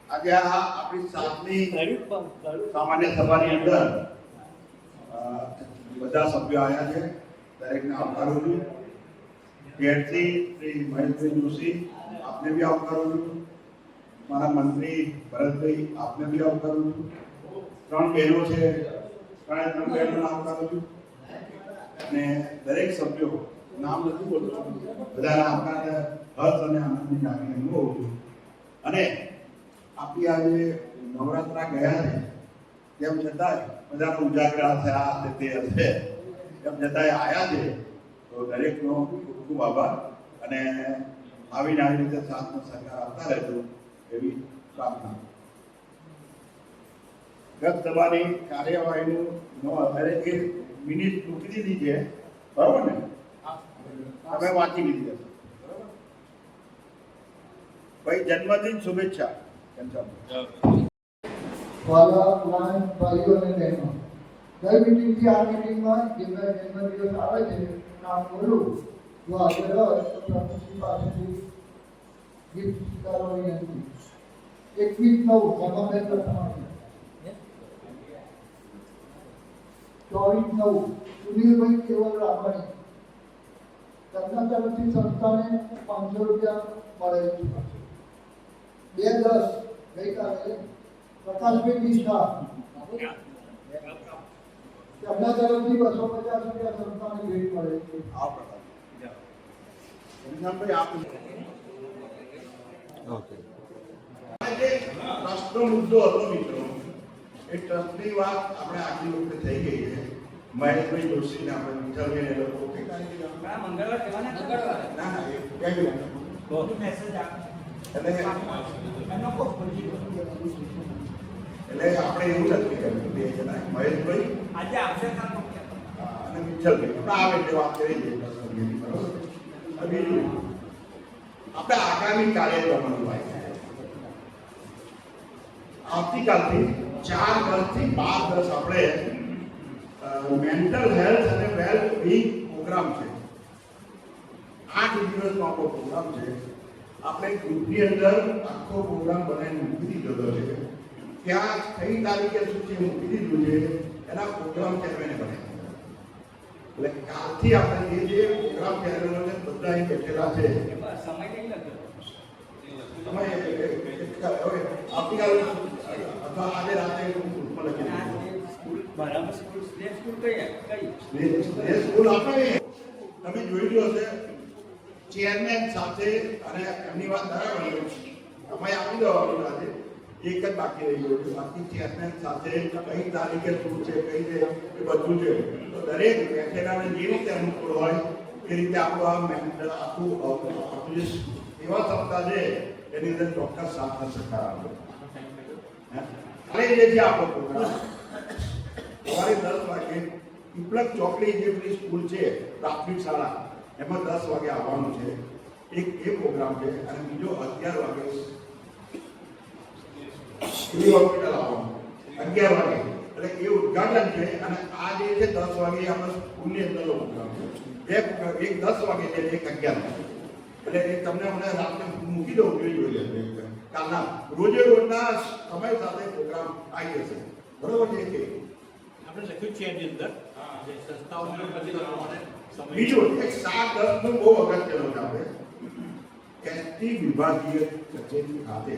આજે આ આપણી સાતમી સામાન્ય સભાની અંદર બધા સભ્યો આવ્યા છે. દરેકને આવકારું છું. ઘેરથી શ્રી મહેશભાઈ જોશી આપને બી આવકારું છું. મારા મંત્રી ભરતભાઈ આપને બી આવકારું છું. ત્રણ બહેનો છે, ત્રણ બહેનોને આવકારું છું. અને દરેક સભ્યો નામ નથી બોલતો, બધાના આવકાર હર્ષ અને આનંદની લાગણી અનુભવું છું. અને આપણી આજે નવરાત્રા ગયા છે તેમ છતાંય બધાનો ઉજાગરા થયા તે હશે તેમ છતાંય આવ્યા છે, તો દરેકનો ખૂબ ખૂબ આભાર. અને આવીને આવી રીતે સાથનો સહકાર આપતા રહેજો એવી પ્રાર્થના. ગત સભાની કાર્યવાહીનું દરેક મિનિટ મૂકી દીધી છે, બરાબર ને? તમે વાંચી લીધી હશે, બરાબર? ભાઈ જન્મદિન શુભેચ્છા. ભાઈઓ અને બહેનો, દર મીટિંગથી આ મીટિંગમાં જેમના જન્મદિવસ આવે છે નામ બોલું તો આગળ પ્રમુખજી પાસેથી ગિફ્ટ સ્વીકારવાની હતી. 21/9 હેમાબેન પ્રથમ, 24/9 સુનિલભાઈ કેવલ રામાણી, તેમના તરફથી સંસ્થાને 500 રૂપિયા મળે છે. 2/10 ગઈકાલે પ્રકાશભાઈ નિષ્ઠા, તેમના તરફથી 250 રૂપિયા સંસ્થાને ભેટ મળે છે. ટ્રસ્ટનો મુદ્દો હતો મિત્રો, એ ટ્રસ્ટની વાત આપણે આગલી વખતે થઈ ગઈ છે. મહેશભાઈ જોશીને આપણે વિચારીએ એ લોકો મંગળવાર એટલે આપણે એવું નક્કી કર્યું બે જણા, મહેશભાઈ આજે આવશે અને વિઠ્ઠલભાઈ આપણે આવે એટલે વાત કરી દઈએ. બરોબર. બીજું આપણે આગામી કાર્યક્રમોની વાત આવતીકાલથી 4 થી 12 આપણે મેન્ટલ હેલ્થ અને વેલ બીંગ પ્રોગ્રામ છે. 8 દિવસનો આપણો પ્રોગ્રામ છે. આપણે ગ્રુપની અંદર આખો પ્રોગ્રામ બનાવીને મૂકી દીધો છે. ત્યાં કઈ તારીખે સુધી મૂકી દીધું છે એના પ્રોગ્રામ ચેરમેને બનાવી. એટલે કાલથી આપણે જે પ્રોગ્રામ ચેરમેનોને બધા અહીં બેઠેલા છે સમય કઈ આવતીકાલે અથવા આજે રાતે ગ્રુપમાં લખી બરાબર. સ્કૂલ આપણે તમે જોયેલું હશે ચેરમેન સાથે, અને એમની વાત બરાબર તમે આપી દો. આજે એક જ બાકી રહી ગયું છે, બાકી ચેરમેન સાથે કઈ તારીખે શું છે, કઈ છે એ બધું છે. તો દરેક બેઠેલાને જે રીતે અનુકૂળ હોય એ રીતે આપણું આ મેન્ટલ આખું એવા સપ્તાહ છે એની અંદર ચોક્કસ સાથ સહકાર આપો. કાલે જે છે આપણો પ્રોગ્રામ સવારે 10 વાગે પીપળક ચોકડી જે પેલી સ્કૂલ છે પ્રાથમિક શાળા એમાં 10 વાગે આવવાનું છે. એક એ પ્રોગ્રામ છે. અને બીજો 11 વાગે એવી હોસ્પિટલ આવવાનું 11 વાગે એટલે એ ઉદઘાટન છે. અને આ જે છે 10 વાગે આપણે સ્કૂલની અંદરનો પ્રોગ્રામ છે. એક 10 વાગે છે, એક 11 વાગે. એટલે એ તમને મને રાત્રે મૂકી દઉં જોઈ લેજો. કાલના રોજે રોજના સમય સાથે પ્રોગ્રામ આવી જશે, બરોબર છે? કે આપણે લખ્યું છે એની અંદર બીજું એક 7-10 નું બહુ અગત્યનું છે. આપણે એસટી વિભાગીય કચેરી ખાતે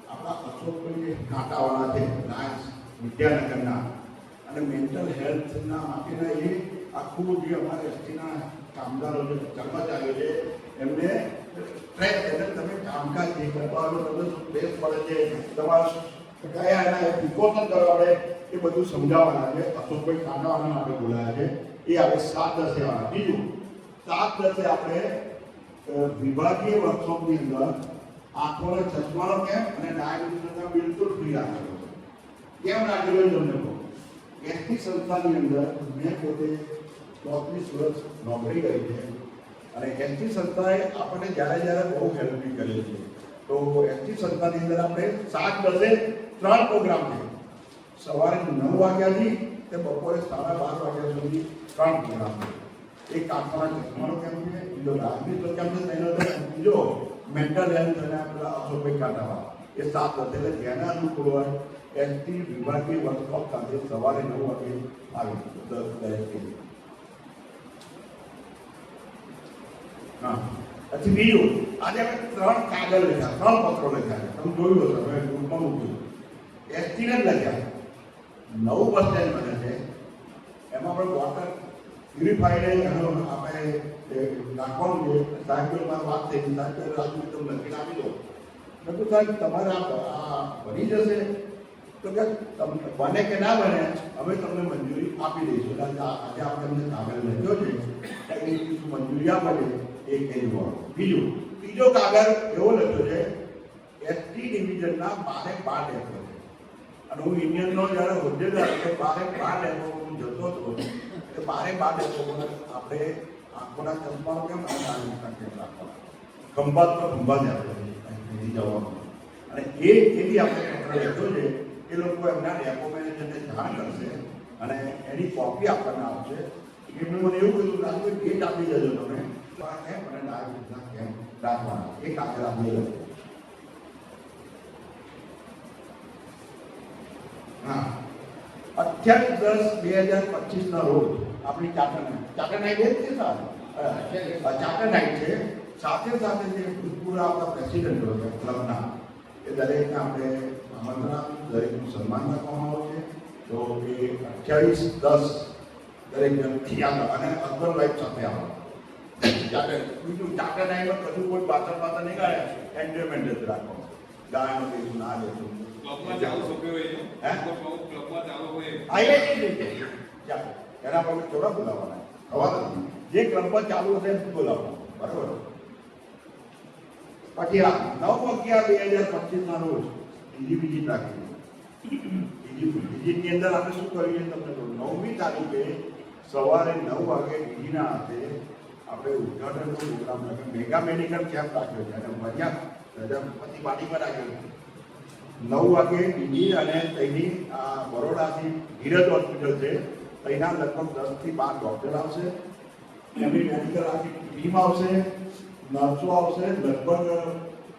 આપણા અશોકભાઈ કાંટાવાળા છે લાયન્સ વિદ્યાનગરના, અને મેન્ટલ હેલ્થના માટેના એ આખું જે અમારા એસટીના કામદારો છે, કર્મચારીઓ છે, એમને ટ્રેક એટલે તમે કામકાજ જે કરવાનું તમે સ્ટ્રેસ પડે છે, તમારા કયા એના પ્રિકોશન કરવા પડે એ બધું સમજાવવાના છે. અશોકભાઈ કાંટાવાળા માટે બોલાયા છે. એ આપણે 7-10 આવવાના. બીજું 7-10 આપણે વિભાગીય વર્કશોપની અંદર આંખોના ચશ્માનો કેમ્પ અને ડાયાબિટીસના બિલકુલ ફ્રી રાખેલો છે. કેમ રાખેલો તમને કહું, એસટી સંસ્થાની અંદર મેં પોતે 34 વર્ષ નોકરી કરી છે. અને એસટી સંસ્થાએ આપણને જ્યારે બહુ હેલ્પ બી કરેલી છે. તો એસટી સંસ્થાની અંદર આપણે 7-10 3 પ્રોગ્રામ છે. સવારે 9 વાગ્યાથી તે બપોરે 12:30 વાગ્યા સુધી 3 પ્રોગ્રામ છે. એક આંખોના ચશ્માનો કેમ્પ છે, બીજો ડાયાબિટીસનો કેમ્પ છે, બીજો મેન્ટલ હેલ્થ અને પેલા અશોકભાઈ કાંટાવાળા એ 7:10 એટલે જેના અનુકૂળ હોય એસટી વિભાગીય વર્કશોપ સાથે સવારે 9 વાગે આવી દરેક હા. પછી બીજું આજે અમે 3 કાગળ લખ્યા, 3 પત્રો લખ્યા. તમે જોયું હશે, હવે ગ્રુપમાં મૂક્યું. એસટીને જ લખ્યા. નવું બસ સ્ટેન્ડ બને છે, એમાં પણ વોટર પ્યુરિફાઈડ આપણે રાખવાનું છે. સાહેબ વાત થઈ, સાહેબ રાજુ તમે લખીને આપી દો. મેં કહ્યું સાહેબ તમારે આ બની જશે? તો કે તમને બને કે ના બને અમે તમને મંજૂરી આપી દઈશું. આજે આપણે અમને કાગળ લખ્યો છે, એની મંજૂરી આપે છે એ કહી દો. બીજો કાગળ એવો લખ્યો છે એસટી ડિવિઝનના 12 ડેપો છે. અને હું યુનિયનનો જ્યારે હોદ્દેદાર હતો 12 ડેપો હું જતો હતો એટલે 12 ડેપો આપણે આંખોના ચશ્માનો કેમ રાખવાના, ખંભાત તો ખંભાત આપણે જવાનું. અને એ બી આપણે પત્ર લખ્યો છે. એ લોકો એમના ડેપો મેનેજરને જાણ કરશે અને એની કોપી આપવામાં આવશે. એમણે મને એવું કીધું રાજુ ડેટ આપી દેજો તમે મને ડાયાબિટીસના કેમ્પ રાખવાના. એ કાગળ આપી દેજો. હા, 28/10/2025 ના રોજ આપણી ચાર્ટર નાઇટ છે સર, ચાર્ટર નાઇટ છે. સાથે સાથે જે ભૂતપૂર્વ આપણા પ્રેસિડેન્ટ હોય ક્લબના એ દરેકને આપણે આમંત્રણ, દરેકનું સન્માન રાખવામાં આવશે. તો એ 28/10 દરેક વ્યક્તિ આગળ અને હસબન્ડ વાઇફ સાથે આવે. બીજું ચાર્ટર નાઇટમાં કશું કોઈ પાછળ નહીં ગાય, એન્જોયમેન્ટ જ રાખવાનું. ગાયનો દેશું ના દેશું ક્લબમાં ચાલુ સભ્યો હોય હે ક્લબમાં ચાલુ હોય આઈએ જ રીતે ચાલો એના પર થોડા બોલાવવાના હવા નથી. જે ક્લબમાં ચાલુ હશે એ બોલાવવાનું, બરાબર. પછી આ 9/11/2025 ના રોજ બીજી તારીખે બીજીની અંદર આપણે શું કરીએ તમને કહું. 9મી તારીખે સવારે 9 વાગે બીજીના હાથે આપણે ઉદઘાટનનો પ્રોગ્રામ રાખ્યો. મેગા મેડિકલ કેમ્પ રાખ્યો છે અને મજા રજાપતિ પાર્ટીમાં રાખ્યો છે. 9 વાગે બીજી અને તેની બરોડાથી ધીરજ હોસ્પિટલ છે, તેના લગભગ 10 થી 12 ડોક્ટર આવશે. એમની મેડિકલ આખી ટીમ આવશે, નર્સો આવશે. લગભગ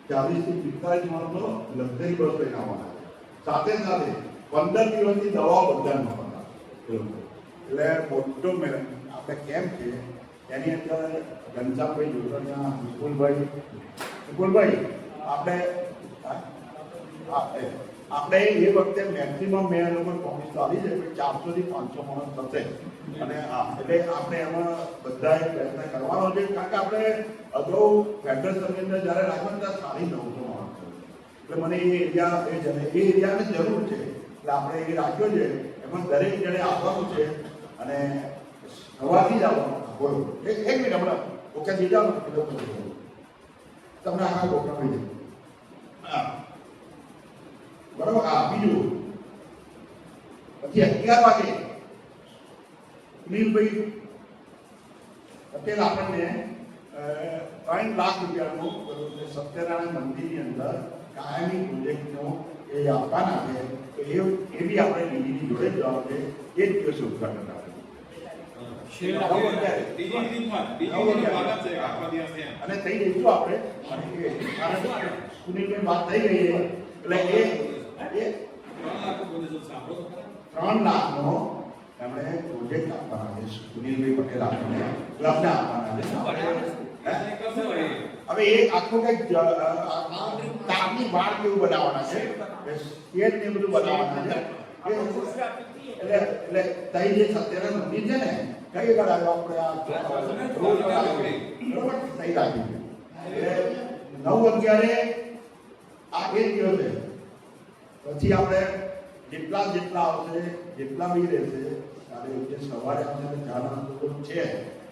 40 થી 45 માણસો લક્ઝરી બસ લઈને આવવાના છે. સાથે સાથે 15 દિવસની દવાઓ બધાને મળવાના. એટલે મોટો આપણે કેમ્પ છે. એની અંદર ઘનશ્યામભાઈ જોડણીયા, વિપુલભાઈ આપણે એ વખતે મેક્સિમમ મેં લોકો પ્રોમિસ આવી છે 400 થી 500 માણસ થશે. અને એટલે આપણે એમાં બધાએ પ્રયત્ન કરવાનો છે. કારણ કે આપણે અગાઉ ફેડરેશનની અંદર જ્યારે રાખવાનું ત્યારે 950 માણસ છે. એટલે મને એ એરિયાની જરૂર છે. એટલે આપણે એ રાખ્યો છે. એમાં દરેક જણે આવવાનું છે અને સવારથી જ આવવાનું. બોલો એક મિનિટ હમણાં ઓકે દીધા તમને આખા પ્રોગ્રામ થઈ જાય. હા બરાબર. હા બીજું પછી 11 વાગે સુનિલભાઈ પટેલ આપણને 3 લાખ રૂપિયાનું સત્યનારાયણ મંદિરની અંદર કાયમી પ્રોજેક્ટનો એ આપવાના છે. તો એ બી આપણે દીદીની જોડે જવાનું છે. એ જ દિવસે ઉદઘાટન આવે. અને થઈ જઈશું આપણે. સુનિલભાઈ વાત થઈ ગઈ છે એટલે એ 3 લાખનો એમણે પ્રોજેક્ટ આપવાના છે. સુનિલભાઈ પટેલ આપણને ક્લબને આપવાના છે. હવે એ આખું કંઈક તારની વાડ કેવું બનાવવાના છે, સ્ટેજ ને બધું બનાવવાના છે. એટલે તઈ જે સત્યનારાયણ મંદિર છે ને કઈ આગળ આવ્યો આપણે આ રોડ બરોબર થઈ રાખી છે. એટલે 9/11 આ એ દિવસે પછી આપણે જેટલા આવશે જેટલા બી રહેશે ત્યારે જે સવારે આવશે ચાના છે.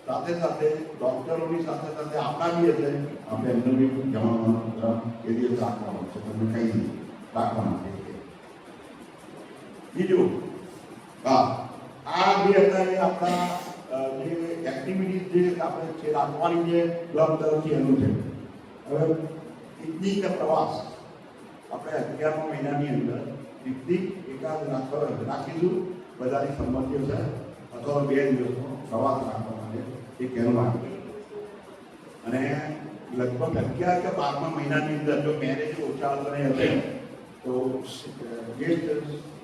સાથે સાથે ડોક્ટરોની સાથે સાથે આપણા બી હશે. આપણે એમનું બી જવાનું એ દિવસ રાખવાનું છે. તમને કઈ રાખવાનું છે. બીજું હા આ જે અત્યારે આપણા જે એક્ટિવિટીઝ જે આપણે છે રાખવાની જે ક્લબ તરફથી એનું છે. હવે પિકનિક પ્રવાસ આપણે 11મા મહિનાની અંદર પિકનિક એકાદ રાખીશું. બધાની સંમતિઓ છે અથવા 2 દિવસનો પ્રવાસ રાખવા માટે એ કહેવા અને લગભગ 11 કે 12મા મહિનાની અંદર જો મેરેજ ઓછા અંતરે હશે તો guest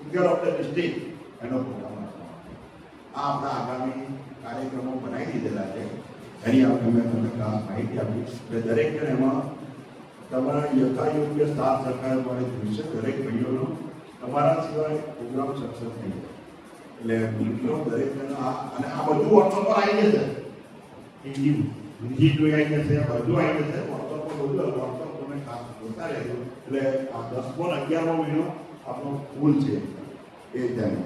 speaker of the district એનો પ્રોગ્રામ રાખવામાં આવશે. આ આપણા આગામી કાર્યક્રમો બનાવી દીધેલા છે. એની આપણે મેં તમને ખાસ માહિતી આપી એટલે દરેક જણ એમાં તમારા યથાયોગ્ય સાથ સહકાર મળે જોઈશે. દરેક ભાઈઓનો તમારા સિવાય પ્રોગ્રામ સક્સેસ થઈ જાય એટલે મિત્રો દરેક જણ અને આ બધું વોટ્સઅપ પર આવી જશે. હિન્દી જોઈ આવી જશે, બધું આવી જશે વોટ્સઅપ પર. બધું વોટ્સઅપ તમે ખાસ જોતા રહેજો. એટલે આ 10મો અને 11મો મહિનો આપણો ફૂલ છે એ ટાઈમ.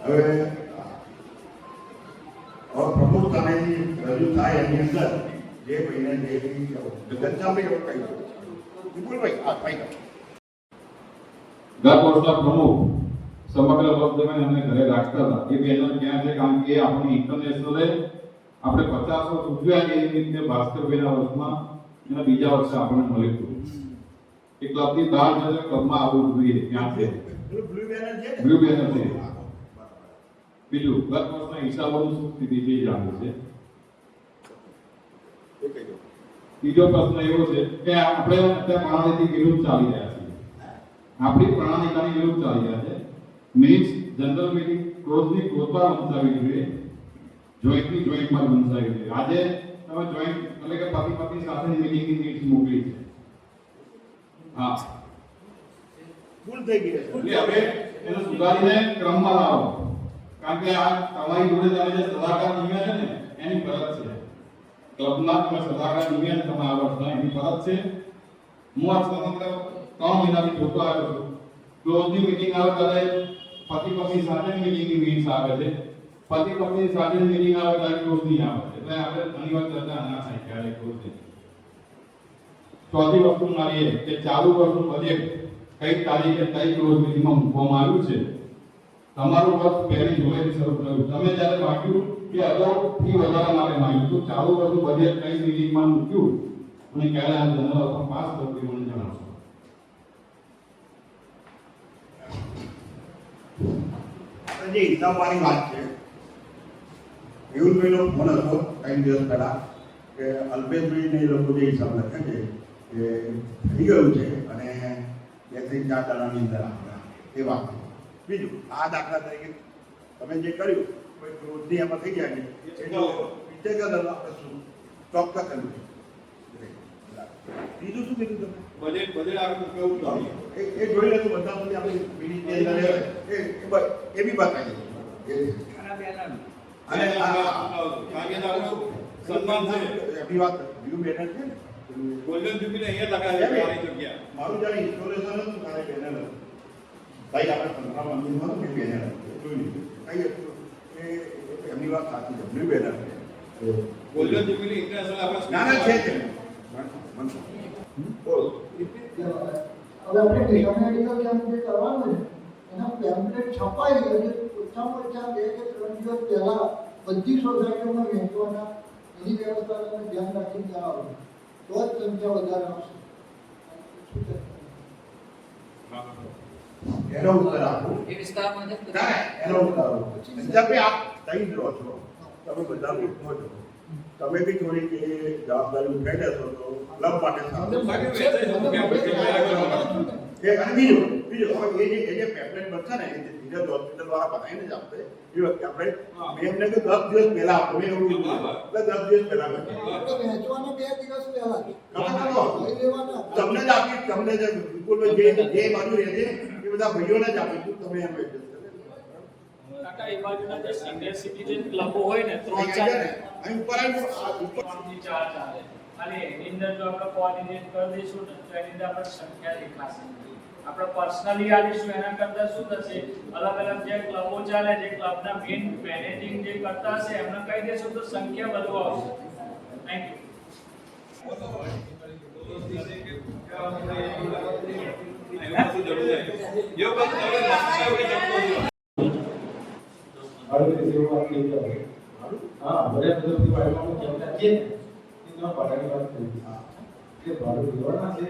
હવે પ્રમુખ તાનેજી રજૂ થાય એની અંદર જે ભાઈને જે ગંજાભાઈ એવું કહી વિપુલભાઈ હા ભાઈ દર વર્ષના પ્રમુખ સમગ્ર વર્ષ દરમિયાન અમને ઘરે રાખતા હતા. એ બેનર ક્યાં છે? કારણ કે આપણી ઇન્ટરનેશનલે આપણે 50 વર્ષ ઉજવ્યા એ રીતે ભાસ્કરભાઈના વર્ષમાં એના બીજા વર્ષે આપણને મળ્યું હતું. એ ક્લબની બહાર જશે, ક્લબમાં આવવું જોઈએ. ત્યાં છે બ્લુ બેનર છે. બીજું ગત વર્ષના હિસાબોની શું સ્થિતિ છે એ જાણવું છે. ત્રીજો પ્રશ્ન એવો છે કે આપણે અત્યારે પ્રણાલીથી વિરુદ્ધ ચાલી રહ્યા છીએ. આપણી પ્રણાલિકાની વિરુદ્ધ ચાલી રહ્યા છે. મિનિટ્સ જનરલ મીટિંગ ક્લોઝની ક્લોઝમાં વંચાવી જોઈએ, જોઈન્ટની જોઈન્ટમાં વંચાવી જોઈએ. આજે તમે જોઈન્ટ એટલે કે પતિ પત્ની સાથેની મીટિંગની મિનિટ્સ મોકલી છે. હા ભૂલ થઈ ગઈ એટલે હવે એને સુધારીને ક્રમમાં લાવો. કારણ કે આ તમારી જોડે તમે જે સલાહકાર નિમ્યા છે ને એની ફરજ છે. ક્લબના તમે સલાહકાર નિમ્યા ને તમે આ વર્ષના એની ફરજ છે. હું આ સમગ્ર 3 મહિનાથી જોતો આવ્યો છું. ક્લોઝની મીટિંગ આવે ત્યારે પતિ પત્ની સાથેની મીટિંગની મિનિટ્સ આવે છે. પતિ પત્ની સાથેની મીટિંગ આવે ત્યારે ક્લોઝ નહીં આવે. એટલે આપણે ઘણી વાર ચર્ચા ના થાય ક્યારે ક્લોઝ નહીં. ચોથી વસ્તુ મારી એ કે ચાલુ વર્ષનું બજેટ કઈ તારીખે કઈ ક્લોઝ મીટિંગમાં મૂકવામાં આવ્યું છે. તમારું વર્ષ પહેલી જુલાઈથી શરૂ થયું. તમે જ્યારે વાંચ્યું કે અગાઉ ફી વધારા માટે માંગ્યું તો ચાલુ વર્ષનું બજેટ કઈ મીટિંગમાં મૂક્યું અને ક્યારે આ જનરલ અથવા પાસ થયું મને જણાવશો. જે હિસાબવાળી વાત છે મેહુલભાઈનો ફોન હતો કંઈ દિવસ પહેલા કે અલ્પેશભાઈને એ લોકો જે હિસાબ લખે છે એ થઈ ગયું છે અને 2-4 દાડાની અંદર આપણા એ વાત. બીજું આ દાખલા તરીકે તમે જે કર્યું કોઈ ક્રોધની એમાં થઈ જાય ને એ આપણે શું ચોક્કસ કર્યું છે. બીજું શું કીધું તમે બજેટ આગળ કેવું જોઈએ એ જોઈ લેતું બધા સુધી આપણે મિનિટની અંદર એ બી બતાવી અને સન્માન છે એની વાત બ્લુ બેનર છે ને ગોલ્ડન જુબિલી અહીંયા લગાવી મારી જગ્યા મારું જ્યારે ઇન્સ્ટોલેશન હતું ત્યારે બેનર હતું ભાઈ આપણે 15 મંદિરમાં મેં બેનર જોઈ લીધું કઈ હતું એ એમની વાત સાચી છે બ્લુ બેનર છે ગોલ્ડન જુબિલી ઇન્ટરનેશનલ આપણે ના છે બોલો હવે આપણે મેડિકલ કેમ્પ જે કરવાનું છે એના પેમ્પલેટ છપાઈ એટલે ઓછામાં ઓછા 2 કે 3 દિવસ પહેલા બધી સોસાયટીઓમાં વહેંચવાના એની વ્યવસ્થા તમે ધ્યાન રાખીને આવો તો જ સંખ્યા વધારે આવશે. એનો ઉત્તર આપો એ વિસ્તારમાં છે ના એનો ઉત્તર આપો તમે આપ તઈ જ રહો છો તમે બધા ગ્રુપમાં છો તમે બી થોડીક એ જવાબદારી ઉઠાઈ લેશો તો ક્લબ માટે સારું. અને બીજું હવે એ જે પેમ્પલેટ બનશે ને એ ધીરજ હોસ્પિટલ વાળા બનાવીને જ આપશે એ વખતે આપણે મેં એમને કે 10 દિવસ પહેલા આપો મેં એવું કીધું એટલે 10 દિવસ પહેલા વહેંચવાના 2 દિવસ પહેલા તમને જ આપી તમને જે બિલકુલ જે બાજુ રહે છે એ બધા ભાઈઓને જ આપીશું તમે એમ કાકા એ બાજુના જે સિનિયર સિટીઝન ક્લબો હોય ને 3-4 અહીં ઉપર આવ્યું થી 4 ચાલે ખાલી એની અંદર જો આપણે કોઓર્ડિનેટ કરી દઈશું ને તો એની અંદર આપણે સંખ્યા દેખાશે. આપણે પર્સનલી આવીશું એના કરતા શું થશે અલગ અલગ જે ક્લબો ચાલે જે ક્લબના મેઇન મેનેજિંગ જે કરતા હશે એમને કહી દેશું તો સંખ્યા વધુ આવશે. Thank you. હા બધા બધું વાળવાનું ચર્ચા છે કે ન પડાવી વાત કરી કે ભાડું લેવાના છે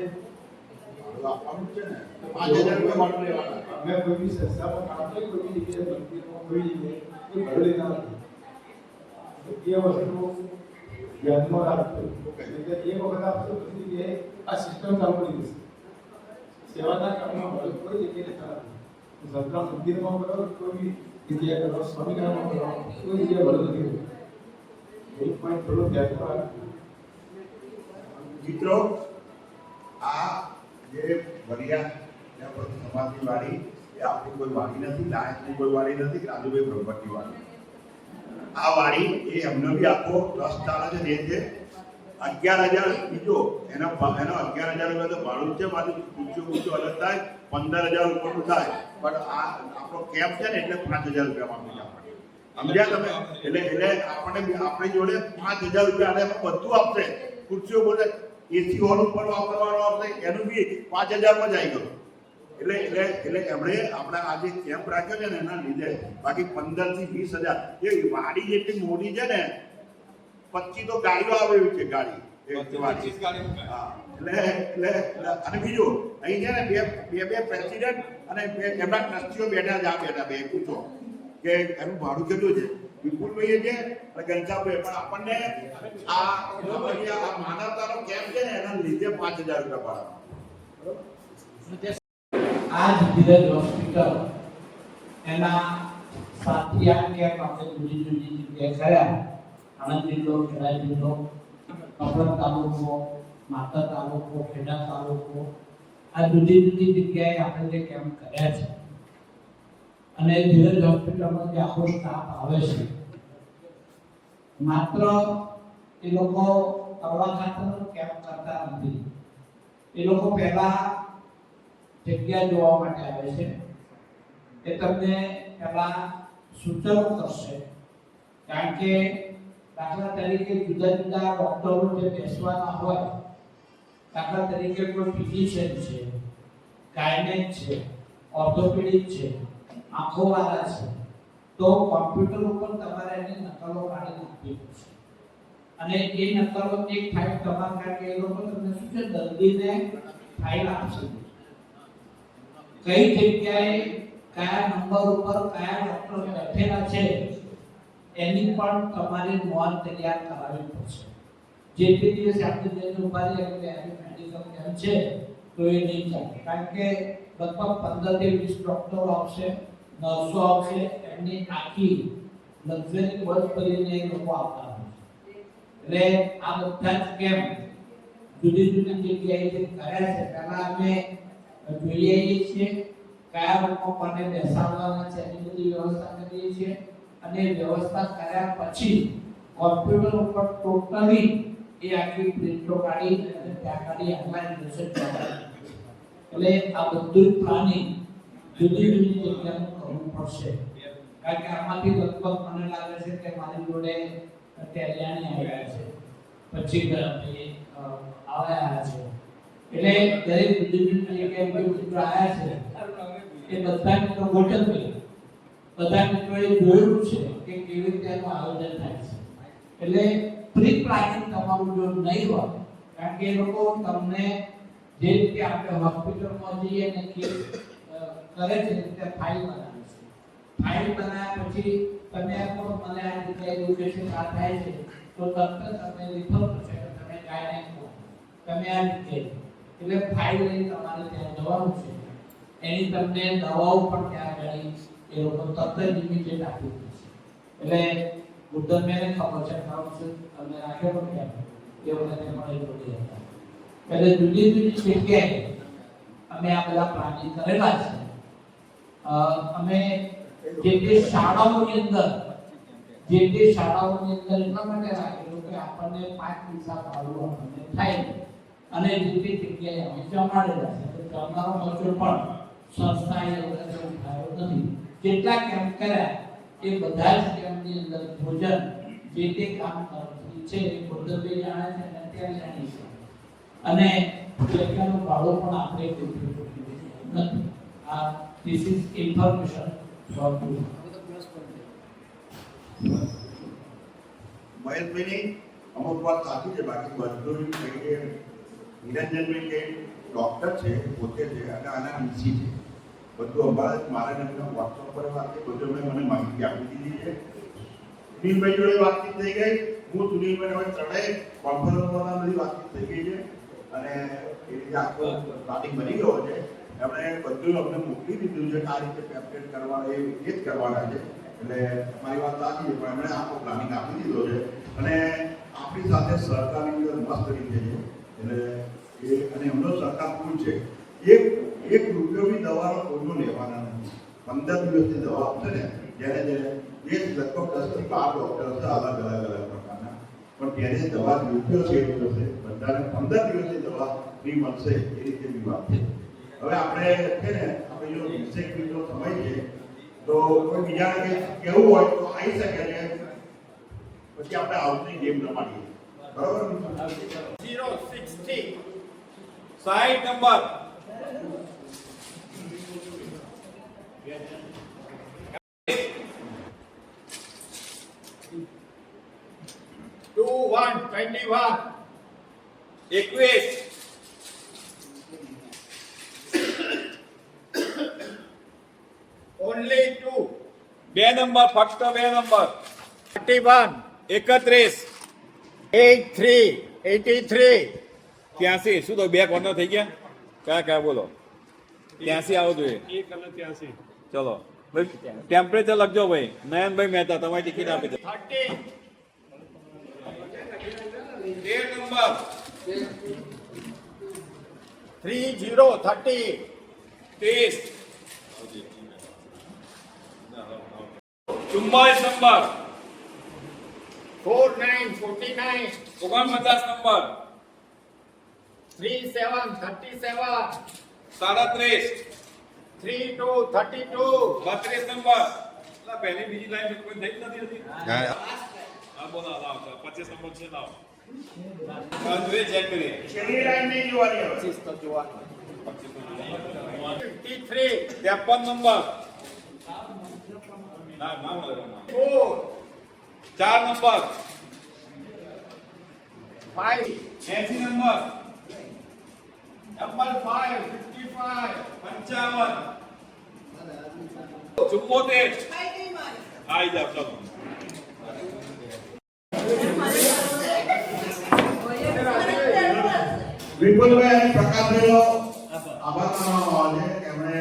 આપવાનું છે ને 5000 રૂપિયા ભાડું લેવાના અમે કોઈ બી સંસ્થામાં કામ કરી કોઈ બી જગ્યાએ મંદિરમાં કોઈ જગ્યાએ કોઈ ભાડું લેતા નથી. એ વસ્તુ ધ્યાનમાં રાખજો. ઓકે. એટલે એ વખત આપશો પછી એ આ સિસ્ટમ ચાલુ કરી દેશે. સેવાના કામમાં બળ કોઈ જગ્યાએ ખરાબ નહીં. સરકાર મંદિરમાં કરો કોઈ જગ્યાએ કરો, સ્વામિનારાયણમાં કરો, કોઈ જગ્યાએ બળ નથી હોતું. એક પોઈન્ટ થોડો ધ્યાનમાં રાખજો. મિત્રો, આ જે વરિયા સમાજની વાડી એ આપણી કોઈ વાડી નથી, લાયકની કોઈ વાડી નથી, રાજુભાઈ બ્રહ્મટની વાડી. આ વાડી એ એમને બી આખો ટ્રસ્ટ ચાલે છે. જે છે 11,000 બીજો એનો 11,000 રૂપિયા તો ભાડું છે. મારું ઊંચું અલગ થાય 15,000 ઉપરનું થાય, પણ આ આપણો કેમ્પ છે ને એટલે 5,000 રૂપિયા માંગે છે આપણે. સમજ્યા તમે? એટલે આપણી જોડે 5,000 રૂપિયા અને એમાં બધું આપશે. ખુરશીઓ બોલે એસી હોલ ઉપર વાપરવાનો આપણે એનું બી 5,000 માં જ આવી ગયું. એટલે એમણે આપણે આ જે કેમ્પ રાખ્યો છે ને એના લીધે બાકી 15 થી 20,000 એ વાડી જેટલી મોટી છે ને 25 તો ગાડીઓ આવે એવી છે. ગાડી 25 ગાડી મુકાય. હા, એટલે અને બીજું અહીં છે ને બે પ્રેસિડેન્ટ અને એમના ટ્રસ્ટીઓ બેઠા બે પૂછો કે એનું ભાડું કેટલું છે. વિપુલભાઈએ છે અને ઘનશ્યામભાઈ. પણ આપણને આ માનવતાનો કેમ્પ છે ને એના લીધે 5,000 રૂપિયા ભાડા. આ જ ધીરજ હોસ્પિટલ એના 7 થી 8 કેમ્પ આપણે જુદી જુદી જગ્યાએ કર્યા. આણંદ જિલ્લો, ખેડા જિલ્લો, કપડવંજ તાલુકો, માતર તાલુકો, ખેડા તાલુકો, આ જુદી જુદી જગ્યાએ આપણે જે કેમ્પ કર્યા છે. અને ધીરજ હોસ્પિટલમાં જે આખો સ્ટાફ આવે છે માત્ર એ લોકો કરવા ખાતર કેમ્પ કરતા નથી. એ લોકો પહેલા જગ્યા જોવા માટે આવે છે. એ તમને પહેલા સૂચનો કરશે. કારણ કે દાખલા તરીકે જુદા જુદા ડોક્ટરો જે બેસવાના હોય, દાખલા તરીકે કોઈ ફિઝિશિયન છે, ગાયનેક છે, ઓર્થોપેડિક છે, આંખોવાળા છે, તો કોમ્પ્યુટર ઉપર તમારે એની નકલો પાડી નાખવી પડશે. અને એ નકલો એક ફાઇલ તમારે, કારણ કે એ લોકો તમને શું છે દર્દીને ફાઇલ આપશે. કઈ જગ્યાએ કયા નંબર ઉપર કયા ડોક્ટર બેઠેલા છે એની પણ તમારે નોંધ તૈયાર કરાવવી પડશે. જે તે દિવસે આપણે જઈને ઉભા રહીએ એટલે એની મેડિકલ કેમ્પ છે તો એ નહીં ચાલે. કારણ કે લગભગ 15 થી 20 ડોક્ટરો આવશે, નર્સો આવશે, એમની આખી લક્ઝરી બસ કરીને એ લોકો આવતા હોય છે. એટલે આ બધા જ કેમ્પ જુદી જુદી જગ્યાએ જે કર્યા છે પહેલા અમે જોઈએ છીએ કયા લોકો કોને બેસાડવાના છે એની બધી વ્યવસ્થા કરીએ છીએ. અને વ્યવસ્થા કર્યા પછી કોમ્પ્યુટર ઉપર ટોટલી એ આખી પ્રિન્ટો કાઢી અને ત્યાં કાઢી ઓનલાઈન મેસેજ કરવાનો. એટલે આ બધું પ્લાનિંગ જુદી જુદી જગ્યાએ કરવું પડશે. કારણ કે આમાંથી લગભગ મને લાગે છે કે મારી જોડે ટેલિયાની આવ્યા છે, પછી આવ્યા છે. એટલે દરેક જુદી જુદી જગ્યાએ કોઈ મિત્રો આવ્યા છે એ બધા મિત્રો ગોઠવી બધા મિત્રોએ જોયું છે કે કેવી રીતે એનું આયોજન થાય છે. એટલે પ્રી પ્લાનિંગ તમારું જો નહીં હોય, કારણ કે એ લોકો તમને જે રીતે આપણે હોસ્પિટલમાં જઈએ ને કે કરે છે તે ફાઇલ બનાવે છે. ફાઇલ બનાવ્યા પછી તમે પણ મને આ જગ્યાએ એજ્યુકેશન આ થાય છે તો તરત તમે રિફર કરશો કે તમે ગાયનેક છો, તમે આ જગ્યાએ. એટલે ફાઇલ લઈને તમારે ત્યાં જવાનું છે. એની તમને દવાઓ પણ ત્યાં ગણી એ લોકો તરત જ ઇમિડિયેટ આપી દેશે. એટલે બુદ્ધમેને ખબર છે કાઉન્સિલ અમે રાખ્યો પણ એ વખતે પણ એ જોડી હતા. એટલે જુદી જુદી જગ્યાએ અમે આ બધા પ્લાનિંગ કરેલા છે. અમે જે તે શાળાઓની અંદર એટલા માટે રાખેલું કે આપણને 5 પૈસા ભાડું આપણને થાય અને જે તે જગ્યાએ અમે જમાડેલા છે. તો જમવાનો ખર્ચો પણ સંસ્થાએ ઉઠાવ્યો નથી. જેટલા કેમ્પ કર્યા એ બધા જ કેમ્પની અંદર ભોજન જે તે કામ કરતી છે એ બુદ્ધભાઈ જાણે છે અને ત્યાં જાણી છે. અને જગ્યાનું ભાડું પણ આપણે નથી. આ this is information for you. મહેશભાઈની અમુક વાત સાચી છે, બાકી બધું નિરંજનભાઈ કે ડોક્ટર છે પોતે છે અને આના વીસી છે. બધું અમારે મારે વોટ્સઅપ પર વાત થઈ, બધું મને માહિતી આપી દીધી છે. નીલભાઈ જોડે વાતચીત થઈ ગઈ, હું સુનિલભાઈ હવે ત્રણેય કોન્ફરન્સમાં બધી વાતચીત થઈ ગઈ છે અને એ રીતે આખો પ્લાનિંગ બની ગયો છે. એમણે બધું અમને મોકલી દીધું છે કે આ રીતે પેમ્પલેટ કરવાના એ જ કરવાના છે. એટલે મારી વાત સાચી છે પણ એમણે આખો પ્લાનિંગ આપી દીધો છે અને આપણી સાથે સહકારની અંદર મસ્ત રીતે છે. એટલે એ અને એમનો સહકાર શું છે, એક રૂપિયોની દવાનો કોઈનો લેવાના નથી. 15 દિવસની દવા આપશે ને જ્યારે એ લગભગ 10 થી 12 ડોક્ટર છે અલગ પ્રકારના, પણ ત્યારે દવા યોગ્ય છે એવું થશે. બધાને 15 દિવસની દવા ફ્રી મળશે એ રીતે વિભાગ છે. હવે આપણે છે ને આપણે જો 20 મિનિટનો સમય છે તો કોઈ બીજાને કંઈ કહેવું હોય તો આવી શકે છે, પછી આપણે આઉટની ગેમ રમાડીએ. બરોબર? 060 સાઈડ નંબર 21 ઓન્લી 2 બે નંબર, ફક્ત બે નંબર 31 31 83 83 83. શું તો બે કોર્નર થઈ ગયા? કયા બોલો? 83 આવો જોઈએ. ચલો ભાઈ ટેમ્પરેચર લખજો ભાઈ. નયનભાઈ મહેતા તમારી ટિકિટ આપી દો. 30 13 નંબર 30 30 44 નંબર 49 49 49 નંબર 37 37 37 32 32 32 નંબર. પહેલી બીજી લાઈન કોઈ થઈ જ નથી હતી. હા બોલો, લાવો 25 નંબર છે, લાવો. અંગ્રેજ ચેક કરીએ. છેલ્લી લાઈન નહીં જોવાની હવે. 53 53 નંબર. ના ના મળે. 4 નંબર 5 80 નંબર નંબર 5 55 55 74. આઈ જાવ ચલો. વિપુલભાઈ અને પ્રકાશભાઈનો આભાર માનવામાં આવે છે. એમણે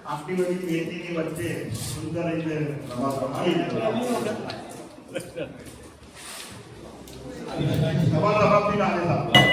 આટલી બધી બેટીની વચ્ચે સુંદર રીતે રમત રમાડી તમારા તરફથી આનંદ આપો.